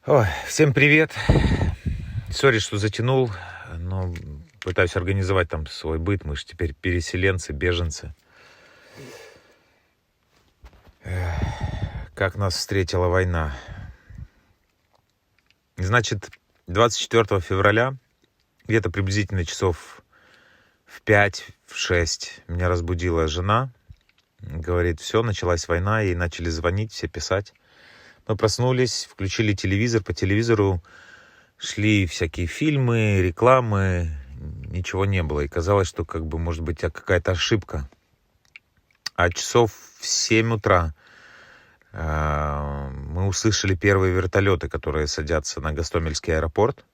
Ой, всем привет. Сори, что затянул, но пытаюсь организовать там свой быт. Мы же теперь переселенцы, беженцы. Как нас встретила война. Значит, 24 февраля, где-то приблизительно часов в 5, в 6, меня разбудила жена. Говорит, все, началась война, ей начали звонить, все писать. Мы проснулись, включили телевизор, по телевизору шли всякие фильмы, рекламы, ничего не было. И казалось, что может быть какая-то ошибка. А часов в 7 утра мы услышали первые вертолеты, которые садятся на Гостомельский аэропорт.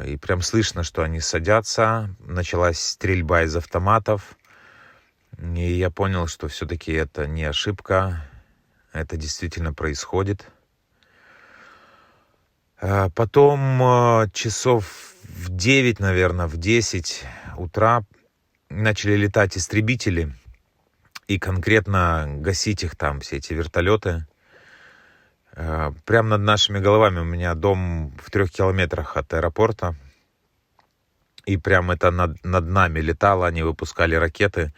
И прям слышно, что они садятся. Началась стрельба из автоматов. И я понял, что все-таки это не ошибка. Это действительно происходит. Потом часов в 9, наверное, в 10 утра начали летать истребители. И конкретно гасить их там, все эти вертолеты. Прямо над нашими головами. У меня дом в 3 километрах от аэропорта. И прямо это над нами летало, они выпускали ракеты.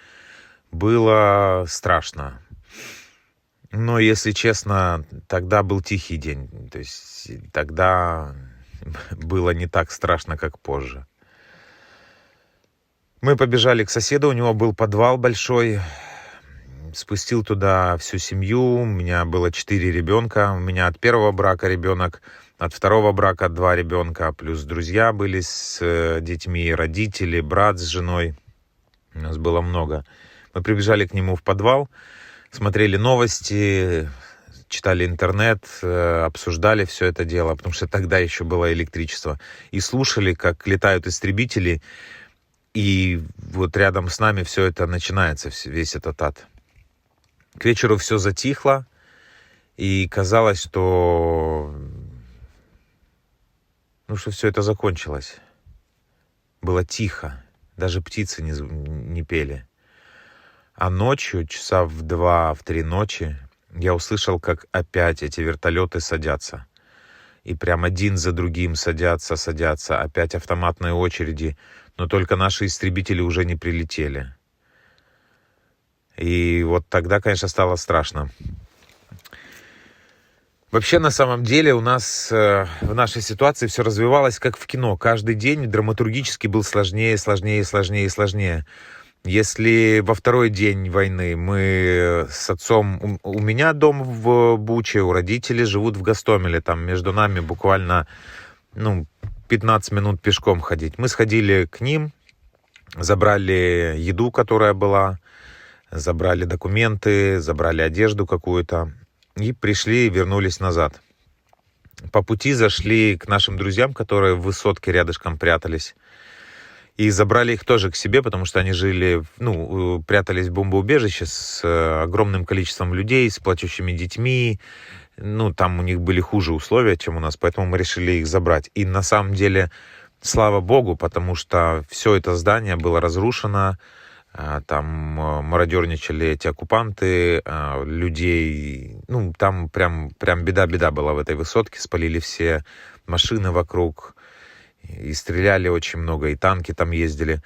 Было страшно. Но, если честно, тогда был тихий день. То есть тогда было не так страшно, как позже. Мы побежали к соседу, у него был подвал большой. Спустил туда всю семью. У меня было 4 ребенка. У меня от первого брака ребенок, от второго брака 2 ребенка. Плюс друзья были с детьми, родители, брат с женой. У нас было много. Мы прибежали к нему в подвал. Смотрели новости, читали интернет, обсуждали все это дело, потому что тогда еще было электричество. И слушали, как летают истребители, и вот рядом с нами все это начинается, весь этот ад. К вечеру все затихло, и казалось, что все это закончилось. Было тихо, даже птицы не пели. А ночью, часа в 2, в 3 ночи, я услышал, как опять эти вертолеты садятся. И прям один за другим садятся. Опять автоматные очереди. Но только наши истребители уже не прилетели. И вот тогда, конечно, стало страшно. Вообще, на самом деле, у нас в нашей ситуации все развивалось как в кино. Каждый день драматургически был сложнее. Если во второй день войны мы с отцом... У меня дом в Буче, у родителей живут в Гостомеле. Там между нами буквально 15 минут пешком ходить. Мы сходили к ним, забрали еду, которая была, забрали документы, забрали одежду какую-то. И пришли и вернулись назад. По пути зашли к нашим друзьям, которые в высотке рядышком прятались. И забрали их тоже к себе, потому что они прятались в бомбоубежище с огромным количеством людей, с плачущими детьми. Там у них были хуже условия, чем у нас, поэтому мы решили их забрать. И на самом деле, слава богу, потому что все это здание было разрушено, там мародерничали эти оккупанты, людей, там прям беда была в этой высотке, спалили все машины вокруг. И стреляли очень много, и танки там ездили.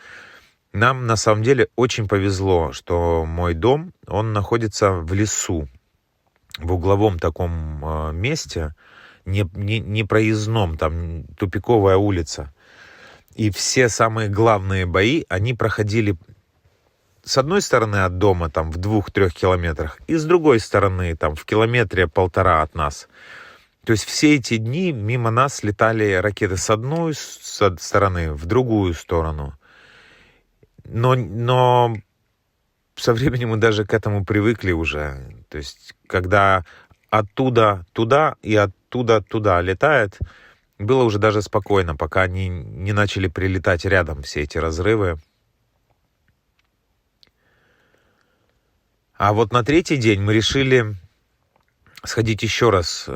Нам, на самом деле, очень повезло, что мой дом, он находится в лесу, в угловом таком месте, не проездном, там тупиковая улица. И все самые главные бои, они проходили с одной стороны от дома, там в 2-3 километрах, и с другой стороны, там в 1-1,5 километра от нас. То есть все эти дни мимо нас летали ракеты с одной стороны в другую сторону. Но со временем мы даже к этому привыкли уже. То есть когда оттуда туда и оттуда туда летает, было уже даже спокойно, пока они не начали прилетать рядом, все эти разрывы. А вот на 3-й день мы решили сходить еще раз.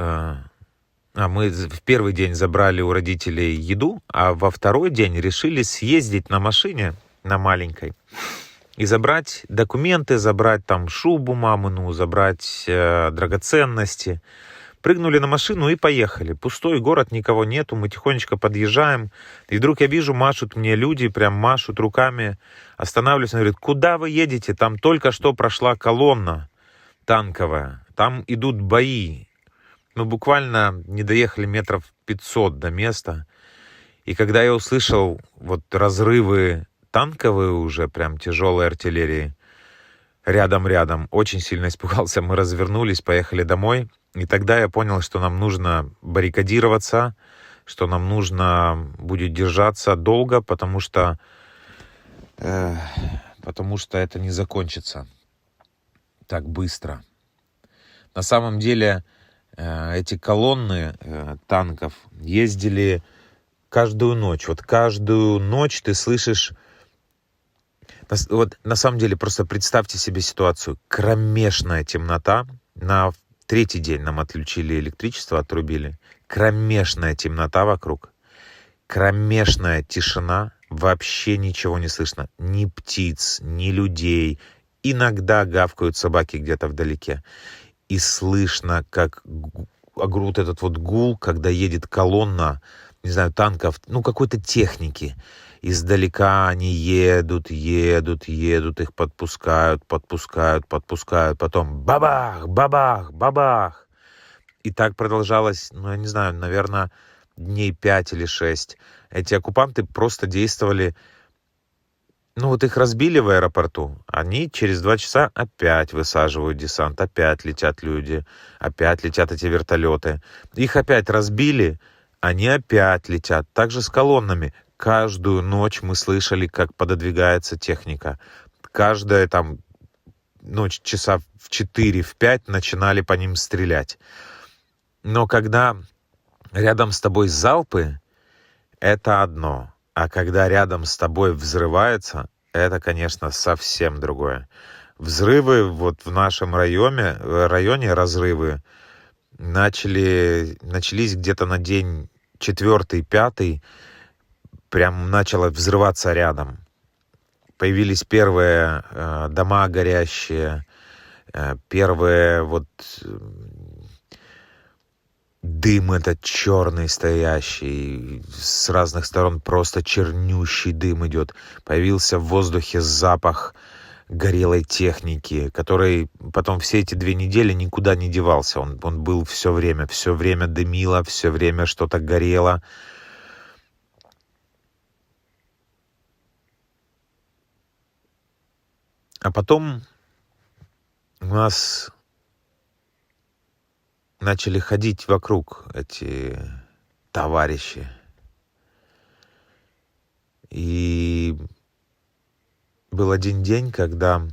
Мы в 1-й день забрали у родителей еду, а во 2-й день решили съездить на машине, на маленькой, и забрать документы, забрать там шубу мамину, забрать драгоценности. Прыгнули на машину и поехали. Пустой город, никого нету, мы тихонечко подъезжаем. И вдруг я вижу, машут мне люди, прям машут руками. Останавливаюсь, он говорит: куда вы едете? Там только что прошла колонна танковая. Там идут бои. Мы буквально не доехали метров 500 до места. И когда я услышал вот разрывы танковые уже, прям тяжелой артиллерии, рядом, очень сильно испугался. Мы развернулись, поехали домой. И тогда я понял, что нам нужно баррикадироваться, что нам нужно будет держаться долго, потому что это не закончится так быстро. На самом деле эти колонны танков ездили каждую ночь. Вот каждую ночь ты слышишь... Вот на самом деле просто представьте себе ситуацию. Кромешная темнота. На третий день нам отключили электричество, отрубили. Кромешная темнота вокруг. Кромешная тишина. Вообще ничего не слышно. Ни птиц, ни людей. Иногда гавкают собаки где-то вдалеке. И слышно, как вот этот вот гул, когда едет колонна, не знаю, танков, какой-то техники. Издалека они едут, их подпускают. Потом бабах, бабах, бабах. И так продолжалось, я не знаю, наверное, дней 5 или 6. Эти оккупанты просто действовали... их разбили в аэропорту. Они через 2 часа опять высаживают десант, опять летят люди, опять летят эти вертолеты. Их опять разбили, они опять летят. Также с колоннами. Каждую ночь мы слышали, как пододвигается техника. Каждая ночь часа в 4, в 5 начинали по ним стрелять. Но когда рядом с тобой залпы, это одно. А когда рядом с тобой взрывается, это, конечно, совсем другое. Взрывы в нашем районе разрывы начались где-то на день 4-5, прям начало взрываться рядом. Появились первые дома горящие, первые дым этот черный стоящий, с разных сторон просто чернющий дым идет. Появился в воздухе запах горелой техники, который потом все эти 2 недели никуда не девался. Он был все время дымило, все время что-то горело. А потом у нас начали ходить вокруг эти товарищи. И был один день, когда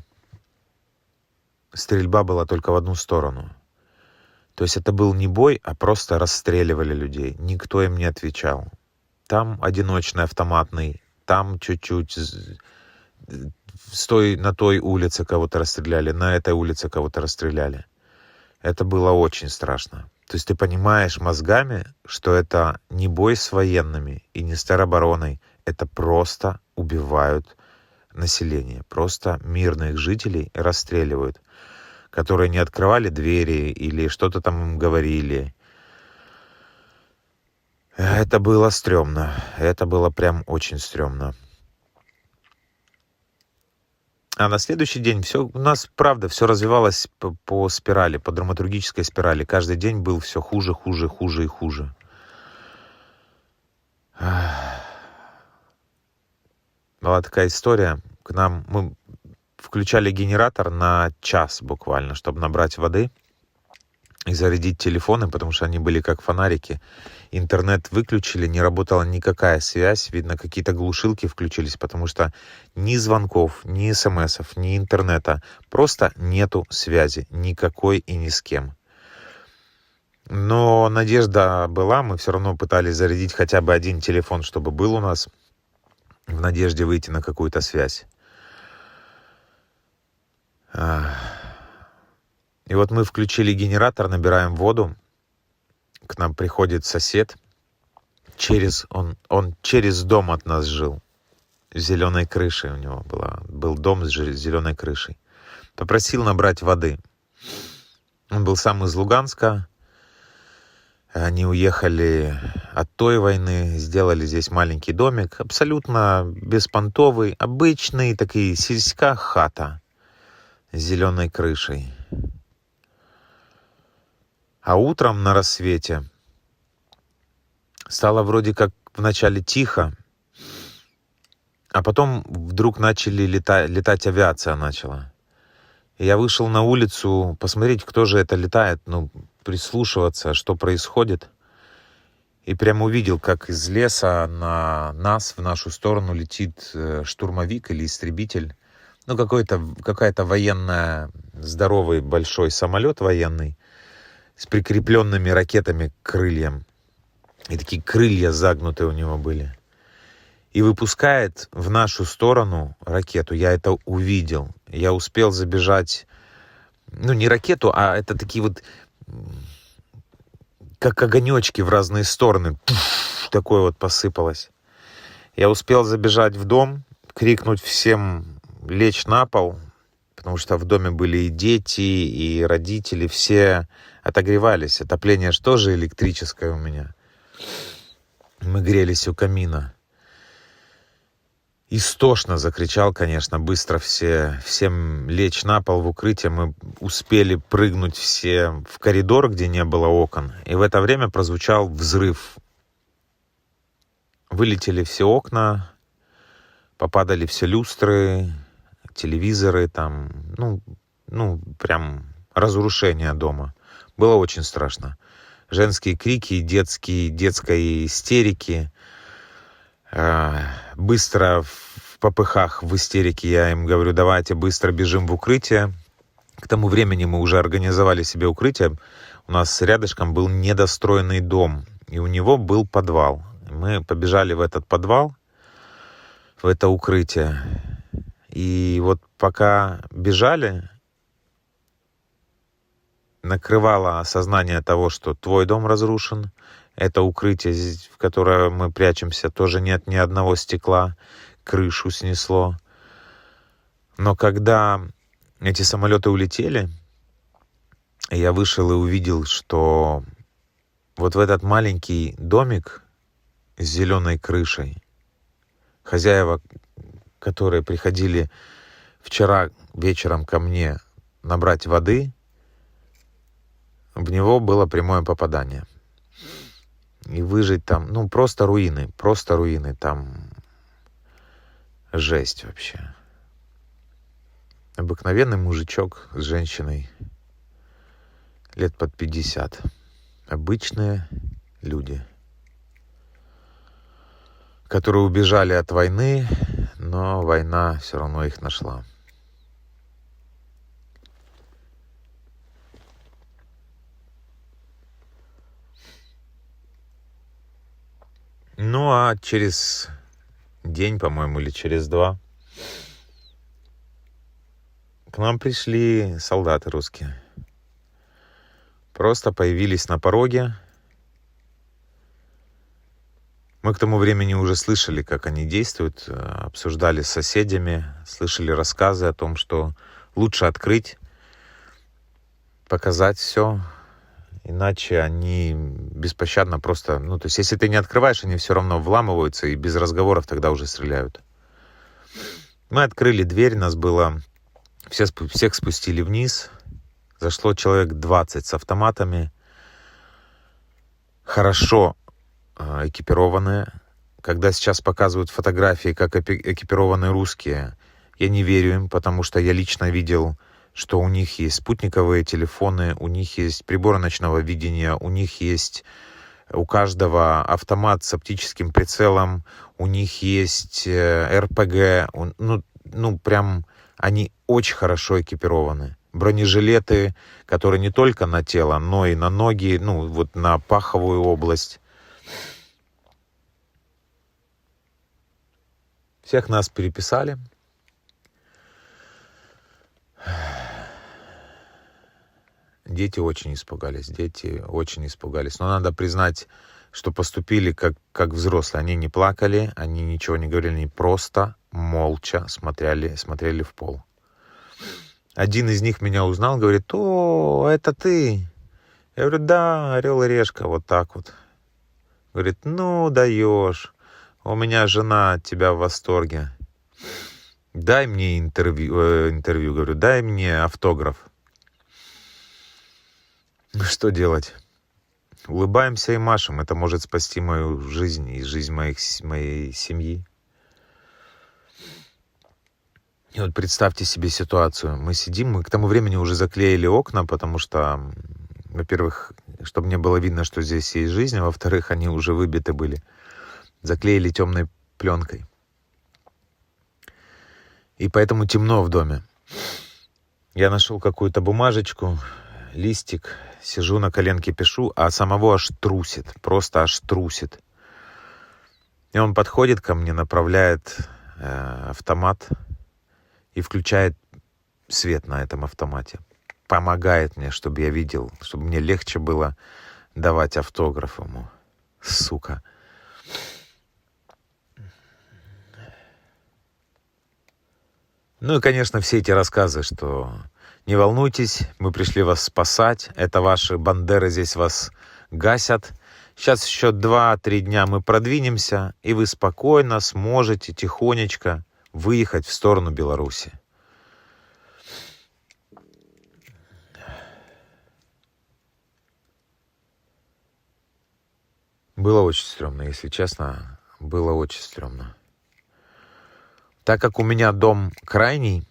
стрельба была только в одну сторону. То есть это был не бой, а просто расстреливали людей. Никто им не отвечал. Там одиночный автоматный, там чуть-чуть... На той улице кого-то расстреляли, на этой улице кого-то расстреляли. Это было очень страшно. То есть ты понимаешь мозгами, что это не бой с военными и не с теробороной. Это просто убивают население. Просто мирных жителей расстреливают, которые не открывали двери или что-то там им говорили. Это было стрёмно. Это было прям очень стрёмно. А на следующий день у нас, правда, все развивалось по спирали, по драматургической спирали. Каждый день был все хуже и хуже. Была такая история. Мы включали генератор на час буквально, чтобы набрать воды и зарядить телефоны, потому что они были как фонарики. Интернет выключили, не работала никакая связь. Видно, какие-то глушилки включились, потому что ни звонков, ни смсов, ни интернета. Просто нету связи никакой и ни с кем. Но надежда была, мы все равно пытались зарядить хотя бы один телефон, чтобы был у нас, в надежде выйти на какую-то связь. И вот мы включили генератор, набираем воду. К нам приходит сосед. Он через дом от нас жил. С зеленой крышей у него был дом с зеленой крышей. Попросил набрать воды. Он был сам из Луганска. Они уехали от той войны, сделали здесь маленький домик, абсолютно беспонтовый, обычный, такие сельская хата с зеленой крышей. А утром на рассвете стало вроде как вначале тихо, а потом вдруг начали летать, авиация начала. И я вышел на улицу посмотреть, кто же это летает, прислушиваться, что происходит. И прямо увидел, как из леса на нас, в нашу сторону, летит штурмовик или истребитель. Какая-то военная, здоровый большой самолет военный с прикрепленными ракетами к крыльям. И такие крылья загнутые у него были. И выпускает в нашу сторону ракету. Я это увидел. Я успел забежать. Не ракету, а это такие вот, как огонечки в разные стороны. Такое вот посыпалось. Я успел забежать в дом, крикнуть всем лечь на пол, потому что в доме были и дети, и родители. Все отогревались. Отопление же тоже электрическое у меня. Мы грелись у камина. Истошно закричал, конечно, быстро всем лечь на пол в укрытие. Мы успели прыгнуть все в коридор, где не было окон. И в это время прозвучал взрыв. Вылетели все окна, попадали все люстры, телевизоры, прям разрушение дома. Было очень страшно. Женские крики, детской истерики. Быстро в попыхах, в истерике я им говорю: давайте быстро бежим в укрытие. К тому времени мы уже организовали себе укрытие. У нас рядышком был недостроенный дом, и у него был подвал. Мы побежали в этот подвал, в это укрытие. И вот пока бежали, накрывало осознание того, что твой дом разрушен. Это укрытие, в которое мы прячемся, тоже нет ни одного стекла, крышу снесло. Но когда эти самолеты улетели, я вышел и увидел, что вот в этот маленький домик с зеленой крышей, хозяева, которые приходили вчера вечером ко мне набрать воды, в него было прямое попадание. И выжить там, просто руины, там жесть вообще. Обыкновенный мужичок с женщиной лет под 50. Обычные люди, которые убежали от войны, но война все равно их нашла. А через день, по-моему, или через 2 к нам пришли солдаты русские. Просто появились на пороге. Мы к тому времени уже слышали, как они действуют, обсуждали с соседями, слышали рассказы о том, что лучше открыть, показать все. Иначе они беспощадно просто... то есть, если ты не открываешь, они все равно вламываются и без разговоров тогда уже стреляют. Мы открыли дверь, нас было... Всех спустили вниз. Зашло человек 20 с автоматами. Хорошо экипированные. Когда сейчас показывают фотографии, как экипированы русские, я не верю им, потому что я лично видел, что у них есть спутниковые телефоны, у них есть приборы ночного видения, у них есть у каждого автомат с оптическим прицелом, у них есть РПГ, прям они очень хорошо экипированы. Бронежилеты, которые не только на тело, но и на ноги, на паховую область. Всех нас переписали. Дети очень испугались. Но надо признать, что поступили как взрослые. Они не плакали, они ничего не говорили, они просто молча смотрели в пол. Один из них меня узнал, говорит: «О, это ты, Я говорю, да, орел и решка, вот так вот. Говорит, ну даешь, у меня жена от тебя в восторге. Дай мне интервью, говорю, дай мне автограф. Ну что делать? Улыбаемся и машем. Это может спасти мою жизнь и жизнь моей семьи. И вот представьте себе ситуацию. Мы сидим, мы к тому времени уже заклеили окна, потому что, во-первых, чтобы не было видно, что здесь есть жизнь, а во-вторых, они уже выбиты были. Заклеили темной пленкой. И поэтому темно в доме. Я нашел какую-то бумажечку, листик, сижу на коленке, пишу, а самого аж трусит, просто аж трусит. И он подходит ко мне, направляет автомат и включает свет на этом автомате. Помогает мне, чтобы я видел, чтобы мне легче было давать автограф ему. Сука. Ну и, конечно, все эти рассказы, что не волнуйтесь, мы пришли вас спасать, это ваши бандеры здесь вас гасят. Сейчас еще 2-3 дня мы продвинемся, и вы спокойно сможете тихонечко выехать в сторону Беларуси. Было очень стрёмно, если честно, было очень стрёмно. Так как у меня дом крайний,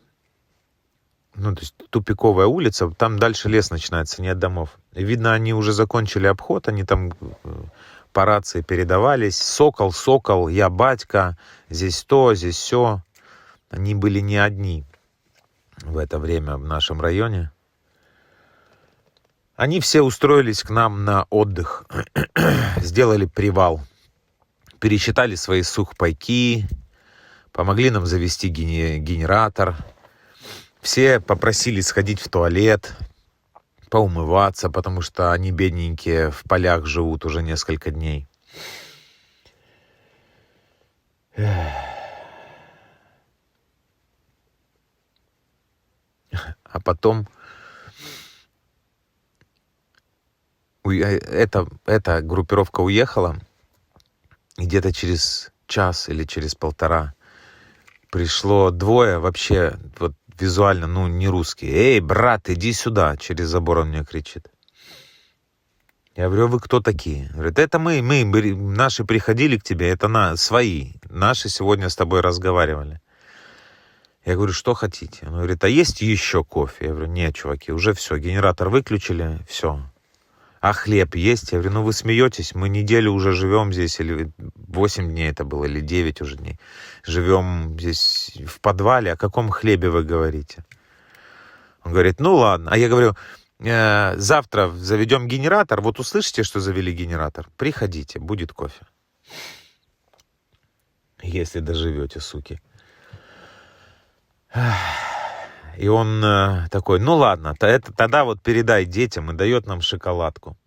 ну, то есть тупиковая улица, там дальше лес начинается, нет домов. И видно, они уже закончили обход, они там по рации передавались. Сокол, сокол, я батька, здесь то, здесь сё. Они были не одни в это время в нашем районе. Они все устроились к нам на отдых, сделали привал, пересчитали свои сухпайки, помогли нам завести генератор. Все попросили сходить в туалет, поумываться, потому что они, бедненькие, в полях живут уже несколько дней. А потом эта группировка уехала, и где-то через час или через полтора пришло двое вообще вот визуально, ну, не русские. «Эй, брат, иди сюда!» Через забор он мне кричит. Я говорю, вы кто такие? Говорит, это мы, наши приходили к тебе, это свои. Наши сегодня с тобой разговаривали. Я говорю, что хотите? Он говорит, а есть еще кофе? Я говорю, нет, чуваки, уже все, генератор выключили, все. А хлеб есть? Я говорю, ну вы смеетесь, мы неделю уже живем здесь, или 8 дней это было, или 9 уже дней. Живем здесь в подвале, о каком хлебе вы говорите? Он говорит, ну ладно. А я говорю, завтра заведем генератор, вот услышите, что завели генератор, приходите, будет кофе. Если доживете, суки. И он такой, ну ладно, тогда вот передай детям, и дает нам шоколадку.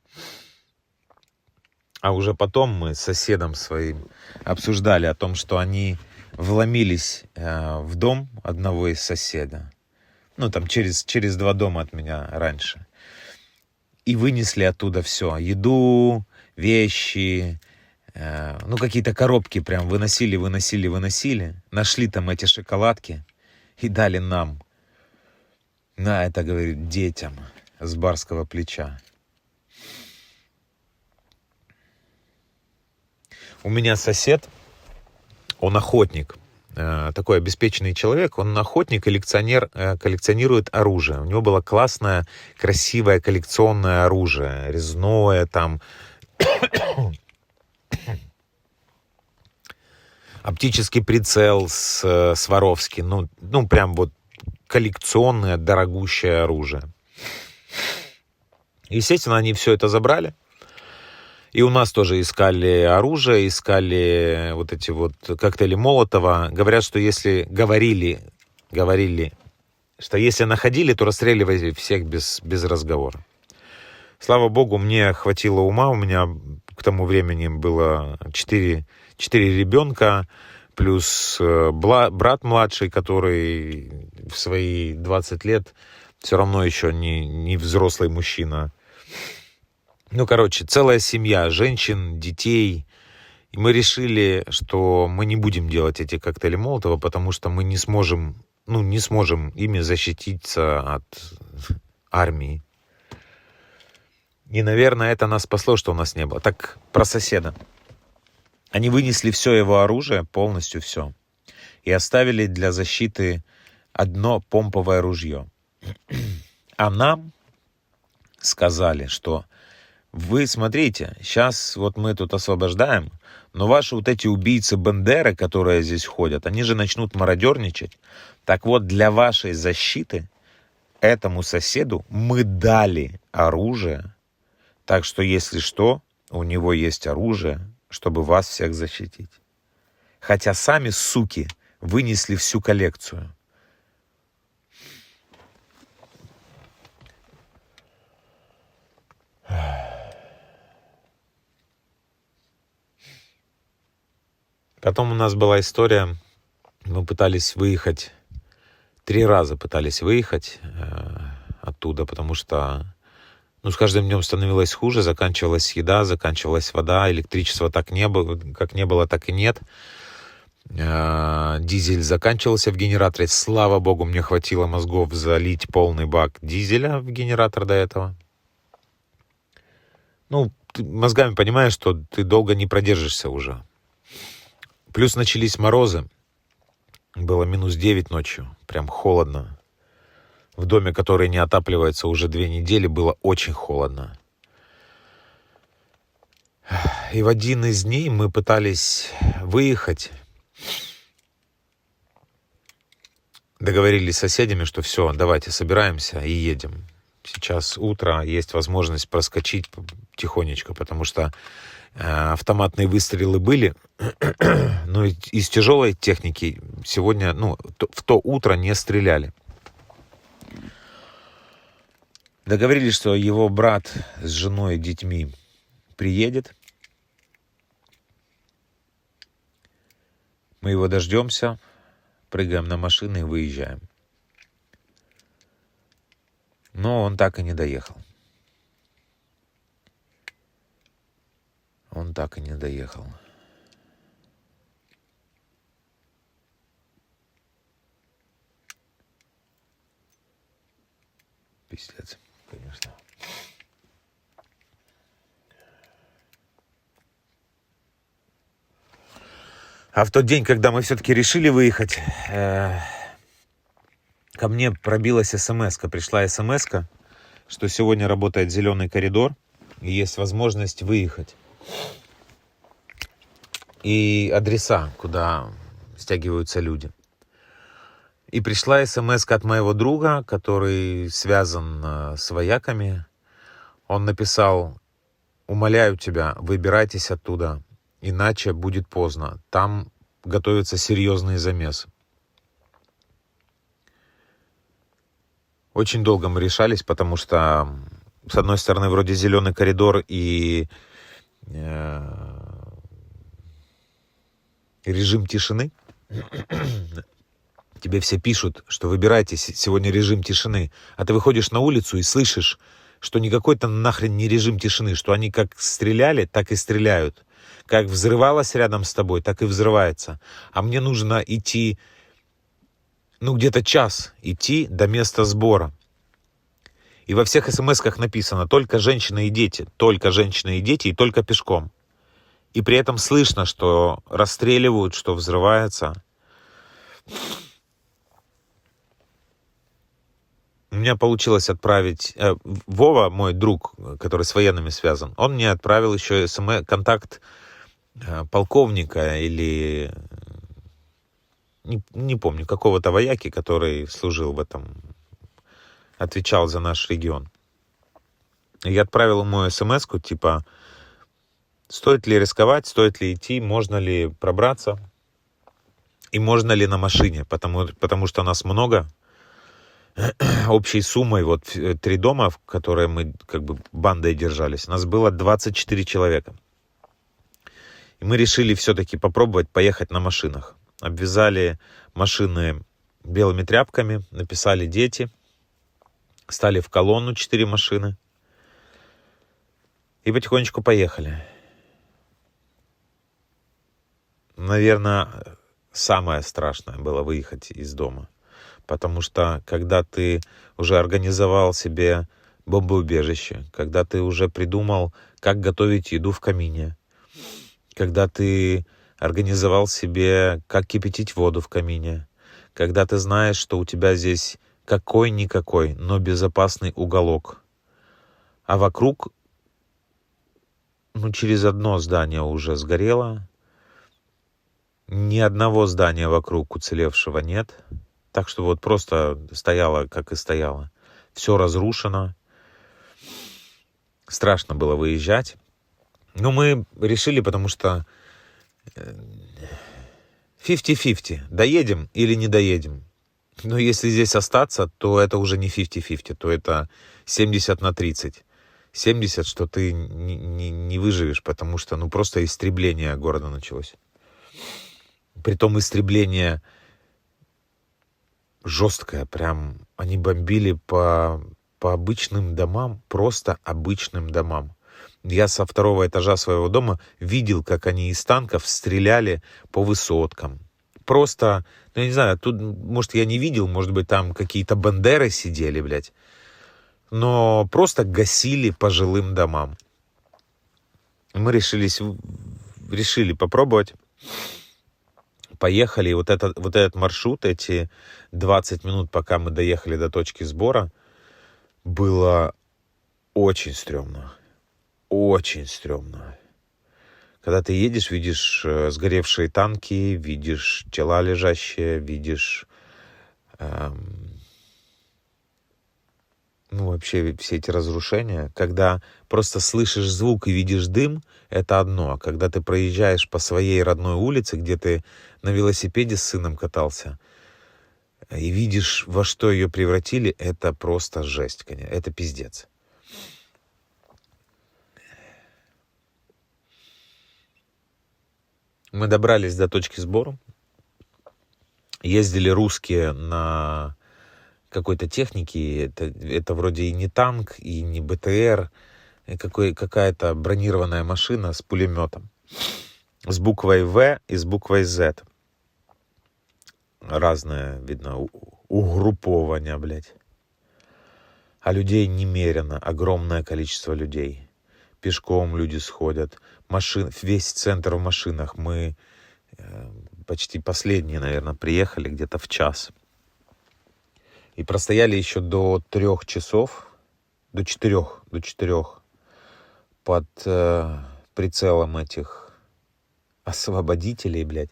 А уже потом мы с соседом своим обсуждали о том, что они вломились в дом одного из соседа. Ну, там через 2 дома от меня раньше. И вынесли оттуда все. Еду, вещи, ну, какие-то коробки прям выносили. Нашли там эти шоколадки и дали нам. На это, говорит, детям с барского плеча. У меня сосед, он охотник, такой обеспеченный человек, он охотник, коллекционер, коллекционирует оружие. У него было классное, красивое коллекционное оружие, резное там, оптический прицел Сваровский, ну прям вот коллекционное, дорогущее оружие. Естественно, они все это забрали. И у нас тоже искали оружие, искали вот эти вот коктейли Молотова. Говорят, что если говорили, что если находили, то расстреливали всех без разговора. Слава богу, мне хватило ума. У меня к тому времени было 4 ребенка, плюс брат младший, который в свои 20 лет все равно еще не взрослый мужчина. Ну, короче, целая семья женщин, детей. И мы решили, что мы не будем делать эти коктейли Молотова, потому что мы не сможем ими защититься от армии. И, наверное, это нас спасло, что у нас не было. Так, про соседа. Они вынесли все его оружие, полностью все, и оставили для защиты одно помповое ружье. А нам сказали, что вы смотрите, сейчас вот мы тут освобождаем, но ваши вот эти убийцы-бандеры, которые здесь ходят, они же начнут мародерничать. Так вот, для вашей защиты этому соседу мы дали оружие. Так что, если что, у него есть оружие, чтобы вас всех защитить. Хотя сами, суки, вынесли всю коллекцию. Потом у нас была история, мы пытались выехать, 3 раза пытались выехать оттуда, потому что с каждым днем становилось хуже, заканчивалась еда, заканчивалась вода, электричества так не было, как не было, так и нет. Дизель заканчивался в генераторе. Слава богу, мне хватило мозгов залить полный бак дизеля в генератор до этого. Ты мозгами понимаешь, что ты долго не продержишься уже. Плюс начались морозы. Было -9 ночью. Прям холодно. В доме, который не отапливается уже 2 недели, было очень холодно. И в один из дней мы пытались выехать. Договорились с соседями, что все, давайте собираемся и едем. Сейчас утро, есть возможность проскочить тихонечко, потому что автоматные выстрелы были, но из тяжелой техники сегодня, в то утро не стреляли. Договорились, что его брат с женой и детьми приедет. Мы его дождемся, прыгаем на машины и выезжаем. Но он так и не доехал. Он так и не доехал. Пиздец, конечно. А в тот день, когда мы все-таки решили выехать, ко мне пробилась смс-ка, пришла смс-ка, что сегодня работает зеленый коридор и есть возможность выехать. И адреса, куда стягиваются люди. И пришла смс-ка от моего друга, который связан с вояками. Он написал: умоляю тебя, выбирайтесь оттуда, иначе будет поздно. Там готовятся серьезные замесы. Очень долго мы решались, потому что, с одной стороны, вроде зеленый коридор и режим тишины. Тебе все пишут, что выбирайте сегодня режим тишины. А ты выходишь на улицу и слышишь, что никакой там нахрен не режим тишины, что они как стреляли, так и стреляют. Как взрывалось рядом с тобой, так и взрывается. А мне нужно идти, где-то час идти до места сбора. И во всех смс-ках написано: только женщины и дети, только женщины и дети, и только пешком. И при этом слышно, что расстреливают, что взрывается. У меня получилось отправить... Вова, мой друг, который с военными связан, он мне отправил еще контакт полковника или... Не помню, какого-то вояки, который служил в этом... Отвечал за наш регион. Я отправил ему смс-ку, типа... Стоит ли рисковать, стоит ли идти, можно ли пробраться и можно ли на машине, потому что нас много. Общей суммой, 3 дома, в которые мы как бы бандой держались, нас было 24 человека. И мы решили все-таки попробовать поехать на машинах. Обвязали машины белыми тряпками, написали «дети», стали в колонну 4 машины. И потихонечку поехали. Наверное, самое страшное было выехать из дома. Потому что когда ты уже организовал себе бомбоубежище, когда ты уже придумал, как готовить еду в камине, когда ты организовал себе, как кипятить воду в камине, когда ты знаешь, что у тебя здесь какой-никакой, но безопасный уголок, а вокруг, через одно здание уже сгорело, ни одного здания вокруг уцелевшего нет, так что вот просто стояло, как и стояло. Все разрушено. Страшно было выезжать. Но мы решили, потому что 50-50. Доедем или не доедем. Но если здесь остаться, то это уже не 50-50, то это 70/30. 70, что ты не выживешь, потому что просто истребление города началось. Притом истребление жесткое, прям они бомбили по обычным домам, просто обычным домам. Я со второго этажа своего дома видел, как они из танков стреляли по высоткам. Просто, я не знаю, тут, может, я не видел, может быть, там какие-то бандеры сидели, блядь. Но просто гасили по жилым домам. Мы решили попробовать. Поехали, и вот этот маршрут, эти 20 минут, пока мы доехали до точки сбора, было очень стрёмно. Очень стрёмно. Когда ты едешь, видишь сгоревшие танки, видишь тела лежащие, видишь вообще все эти разрушения. Когда просто слышишь звук и видишь дым, это одно. А когда ты проезжаешь по своей родной улице, где ты на велосипеде с сыном катался, и видишь, во что ее превратили, это просто жесть, конечно. Это пиздец. Мы добрались до точки сбора. Ездили русские на какой-то технике. Это вроде и не танк, и не БТР. Какая-то бронированная машина с пулеметом. С буквой В и с буквой З. Разное, видно, угрупование, блядь. А людей немерено. Огромное количество людей. Пешком люди сходят. Весь центр в машинах. Мы почти последние, наверное, приехали где-то в час. И простояли еще до 3 часов, до 4 под прицелом этих освободителей, блядь.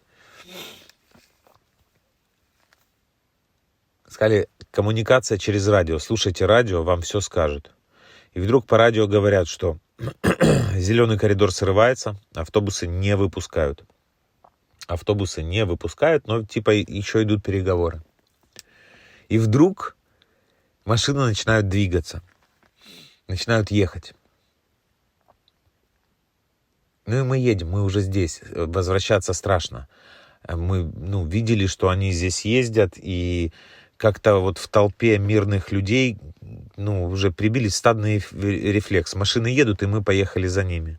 Сказали, коммуникация через радио. Слушайте радио, вам все скажут. И вдруг по радио говорят, что зеленый коридор срывается, автобусы не выпускают. Автобусы не выпускают, но типа еще идут переговоры. И вдруг машины начинают двигаться, начинают ехать. И мы едем, мы уже здесь, возвращаться страшно. Мы видели, что они здесь ездят, и как-то вот в толпе мирных людей уже прибились стадный рефлекс. Машины едут, и мы поехали за ними.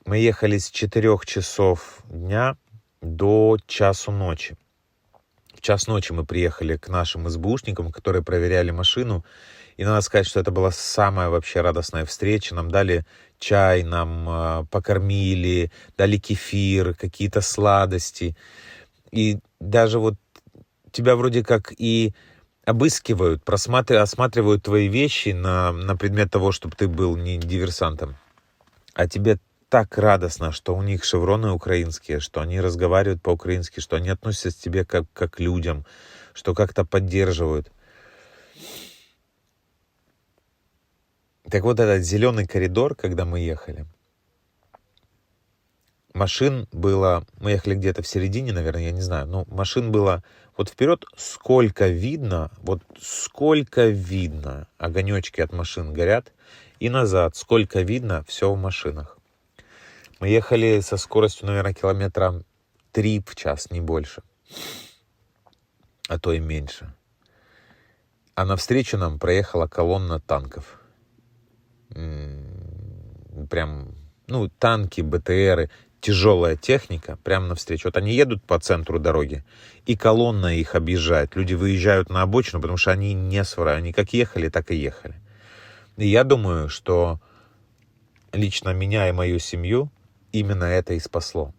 Мы ехали с 4 часов дня до часу ночи. В час ночи мы приехали к нашим СБУшникам, которые проверяли машину. И надо сказать, что это была самая вообще радостная встреча. Нам дали чай, нам покормили, дали кефир, какие-то сладости. И даже вот тебя вроде как и обыскивают, осматривают твои вещи на предмет того, чтобы ты был не диверсантом. А тебе так радостно, что у них шевроны украинские, что они разговаривают по-украински, что они относятся к тебе как к людям, что как-то поддерживают. Так вот этот зеленый коридор, когда мы ехали, машин было, мы ехали где-то в середине, наверное, я не знаю, но машин было вот вперед сколько видно, огонечки от машин горят, и назад сколько видно, все в машинах. Мы ехали со скоростью, наверное, километра 3 в час, не больше, а то и меньше. а навстречу нам проехала колонна танков. Прям, ну, танки, БТРы, тяжелая техника прямо навстречу. Вот они едут по центру дороги, и колонна их объезжает. Люди выезжают на обочину, потому что они не свара. Они как ехали, так и ехали. И я думаю, что лично меня и мою семью именно это и спасло.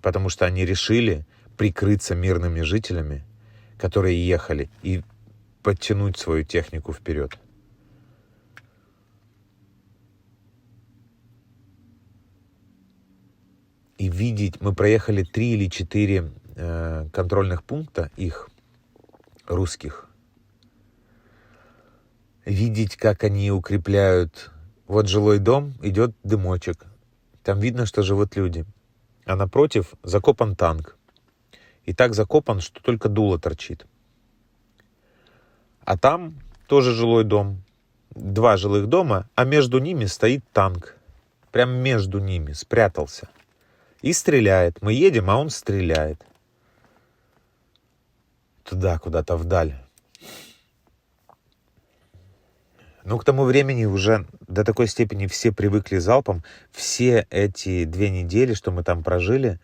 Потому что они решили прикрыться мирными жителями, которые ехали, и подтянуть свою технику вперед. И видеть, мы проехали 3 или 4 контрольных пункта их, русских. Видеть, как они укрепляют. Вот жилой дом, идет дымочек. Там видно, что живут люди. А напротив закопан танк. И так закопан, что только дуло торчит. А там тоже жилой дом. 2 жилых дома, а между ними стоит танк. Прям между ними спрятался. И стреляет. Мы едем, а он стреляет. Туда, куда-то вдаль. Ну, к тому времени уже до такой степени все привыкли залпом. Все эти 2 недели, что мы там прожили,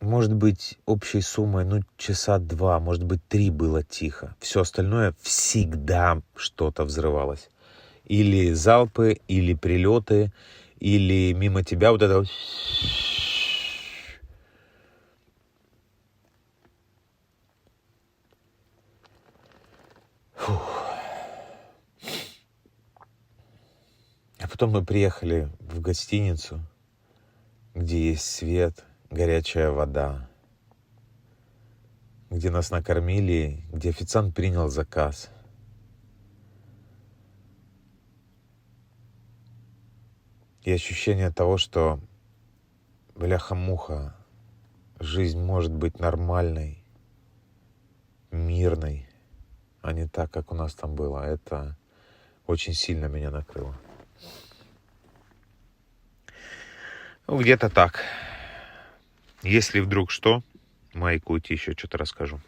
может быть, общей суммой, ну, часа 2, может быть, 3 было тихо. Все остальное всегда что-то взрывалось. Или залпы, или прилеты, или мимо тебя вот это... А потом мы приехали в гостиницу, где есть свет, горячая вода, где нас накормили, где официант принял заказ. И ощущение того, что, бляха-муха, жизнь может быть нормальной, мирной, а не так, как у нас там было. Это очень сильно меня накрыло. Ну, где-то так. Если вдруг что, маякуйте, еще что-то расскажу.